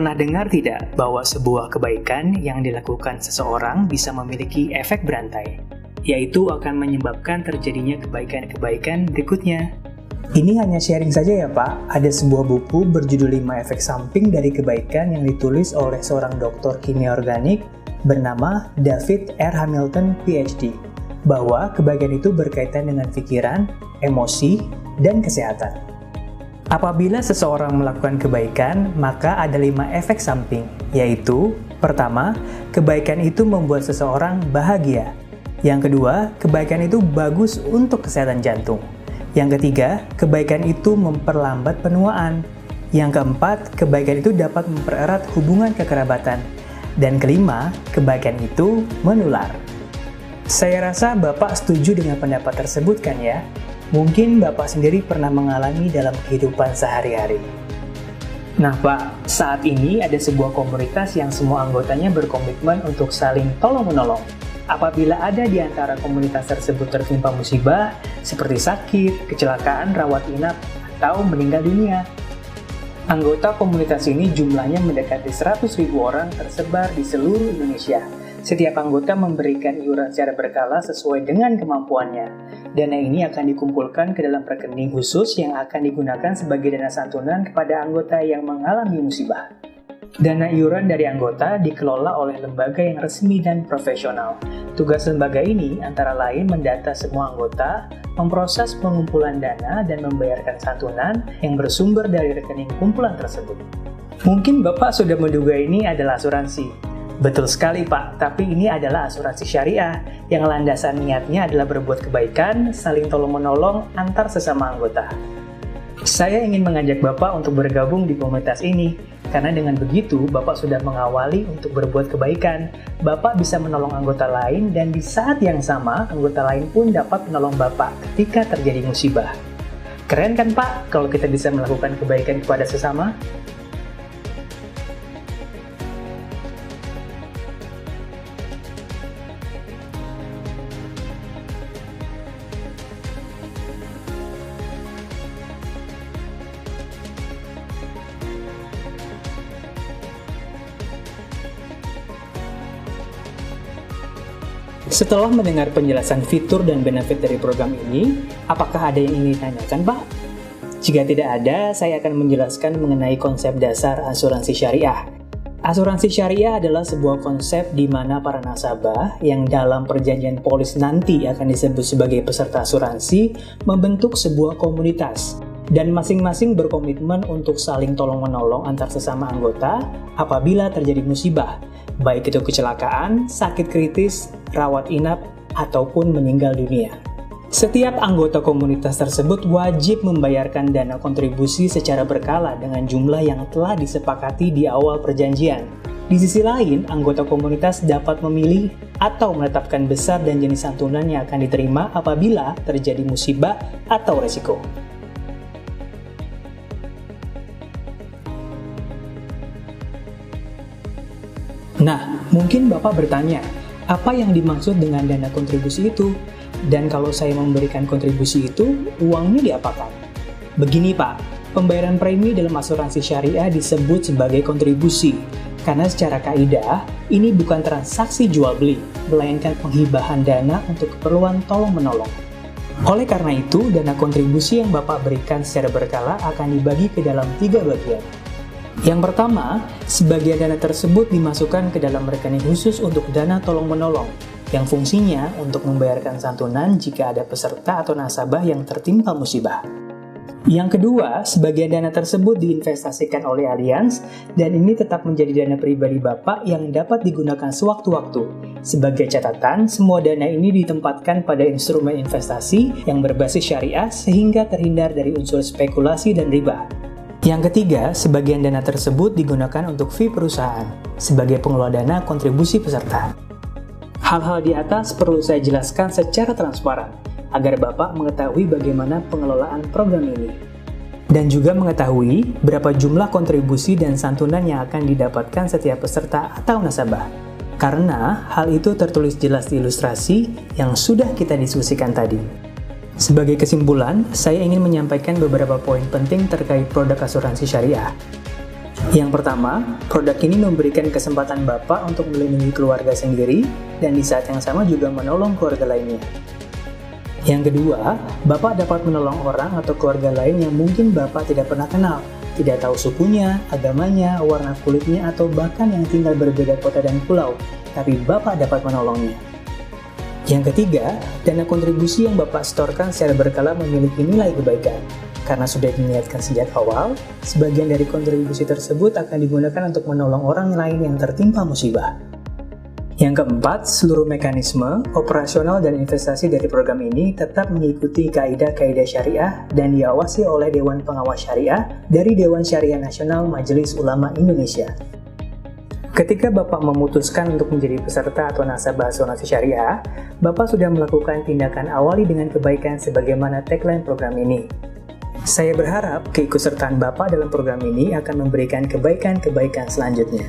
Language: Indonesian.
Pernah dengar tidak bahwa sebuah kebaikan yang dilakukan seseorang bisa memiliki efek berantai, yaitu akan menyebabkan terjadinya kebaikan-kebaikan berikutnya? Ini hanya sharing saja ya Pak, ada sebuah buku berjudul 5 efek samping dari kebaikan yang ditulis oleh seorang doktor kimia organik bernama David R. Hamilton, PhD, bahwa kebaikan itu berkaitan dengan pikiran, emosi, dan kesehatan. Apabila seseorang melakukan kebaikan, maka ada 5 efek samping, yaitu pertama, kebaikan itu membuat seseorang bahagia. Yang kedua, kebaikan itu bagus untuk kesehatan jantung. Yang ketiga, kebaikan itu memperlambat penuaan. Yang keempat, kebaikan itu dapat mempererat hubungan kekerabatan. Dan kelima, kebaikan itu menular. Saya rasa Bapak setuju dengan pendapat tersebut kan ya? Mungkin Bapak sendiri pernah mengalami dalam kehidupan sehari-hari. Nah Pak, saat ini ada sebuah komunitas yang semua anggotanya berkomitmen untuk saling tolong-menolong. Apabila ada di antara komunitas tersebut tertimpa musibah, seperti sakit, kecelakaan, rawat inap, atau meninggal dunia. Anggota komunitas ini jumlahnya mendekati 100.000 orang tersebar di seluruh Indonesia. Setiap anggota memberikan iuran secara berkala sesuai dengan kemampuannya. Dana ini akan dikumpulkan ke dalam rekening khusus yang akan digunakan sebagai dana santunan kepada anggota yang mengalami musibah. Dana iuran dari anggota dikelola oleh lembaga yang resmi dan profesional. Tugas lembaga ini antara lain mendata semua anggota, memproses pengumpulan dana, dan membayarkan santunan yang bersumber dari rekening kumpulan tersebut. Mungkin Bapak sudah menduga ini adalah asuransi. Betul sekali Pak, tapi ini adalah asuransi syariah yang landasan niatnya adalah berbuat kebaikan, saling tolong-menolong antar sesama anggota. Saya ingin mengajak Bapak untuk bergabung di komunitas ini, karena dengan begitu Bapak sudah mengawali untuk berbuat kebaikan. Bapak bisa menolong anggota lain dan di saat yang sama anggota lain pun dapat menolong Bapak ketika terjadi musibah. Keren kan Pak kalau kita bisa melakukan kebaikan kepada sesama? Setelah mendengar penjelasan fitur dan benefit dari program ini, apakah ada yang ingin ditanyakan, Pak? Jika tidak ada, saya akan menjelaskan mengenai konsep dasar asuransi syariah. Asuransi syariah adalah sebuah konsep di mana para nasabah yang dalam perjanjian polis nanti akan disebut sebagai peserta asuransi membentuk sebuah komunitas dan masing-masing berkomitmen untuk saling tolong-menolong antar sesama anggota apabila terjadi musibah, baik itu kecelakaan, sakit kritis, rawat inap, ataupun meninggal dunia. Setiap anggota komunitas tersebut wajib membayarkan dana kontribusi secara berkala dengan jumlah yang telah disepakati di awal perjanjian. Di sisi lain, anggota komunitas dapat memilih atau menetapkan besar dan jenis santunan yang akan diterima apabila terjadi musibah atau resiko. Nah, mungkin Bapak bertanya, apa yang dimaksud dengan dana kontribusi itu? Dan kalau saya memberikan kontribusi itu, uangnya diapakan? Begini Pak, pembayaran premi dalam asuransi syariah disebut sebagai kontribusi, karena secara kaidah, ini bukan transaksi jual-beli, melainkan penghibahan dana untuk keperluan tolong-menolong. Oleh karena itu, dana kontribusi yang Bapak berikan secara berkala akan dibagi ke dalam 3 bagian. Yang pertama, sebagian dana tersebut dimasukkan ke dalam rekening khusus untuk dana tolong-menolong, yang fungsinya untuk membayarkan santunan jika ada peserta atau nasabah yang tertimpa musibah. Yang kedua, sebagian dana tersebut diinvestasikan oleh Allianz, dan ini tetap menjadi dana pribadi Bapak yang dapat digunakan sewaktu-waktu. Sebagai catatan, semua dana ini ditempatkan pada instrumen investasi yang berbasis syariah sehingga terhindar dari unsur spekulasi dan riba. Yang ketiga, sebagian dana tersebut digunakan untuk fee perusahaan, sebagai pengelola dana kontribusi peserta. Hal-hal di atas perlu saya jelaskan secara transparan, agar Bapak mengetahui bagaimana pengelolaan program ini. Dan juga mengetahui berapa jumlah kontribusi dan santunan yang akan didapatkan setiap peserta atau nasabah. Karena hal itu tertulis jelas di ilustrasi yang sudah kita diskusikan tadi. Sebagai kesimpulan, saya ingin menyampaikan beberapa poin penting terkait produk asuransi syariah. Yang pertama, produk ini memberikan kesempatan Bapak untuk melindungi keluarga sendiri dan di saat yang sama juga menolong keluarga lainnya. Yang kedua, Bapak dapat menolong orang atau keluarga lain yang mungkin Bapak tidak pernah kenal, tidak tahu sukunya, agamanya, warna kulitnya, atau bahkan yang tinggal berbeda kota dan pulau, tapi Bapak dapat menolongnya. Yang ketiga, dana kontribusi yang Bapak setorkan secara berkala memiliki nilai kebaikan. Karena sudah diniatkan sejak awal, sebagian dari kontribusi tersebut akan digunakan untuk menolong orang lain yang tertimpa musibah. Yang keempat, seluruh mekanisme, operasional, dan investasi dari program ini tetap mengikuti kaidah-kaidah syariah dan diawasi oleh Dewan Pengawas Syariah dari Dewan Syariah Nasional Majelis Ulama Indonesia. Ketika Bapak memutuskan untuk menjadi peserta atau nasabah asuransi syariah, Bapak sudah melakukan tindakan awali dengan kebaikan sebagaimana tagline program ini. Saya berharap keikutsertaan Bapak dalam program ini akan memberikan kebaikan-kebaikan selanjutnya.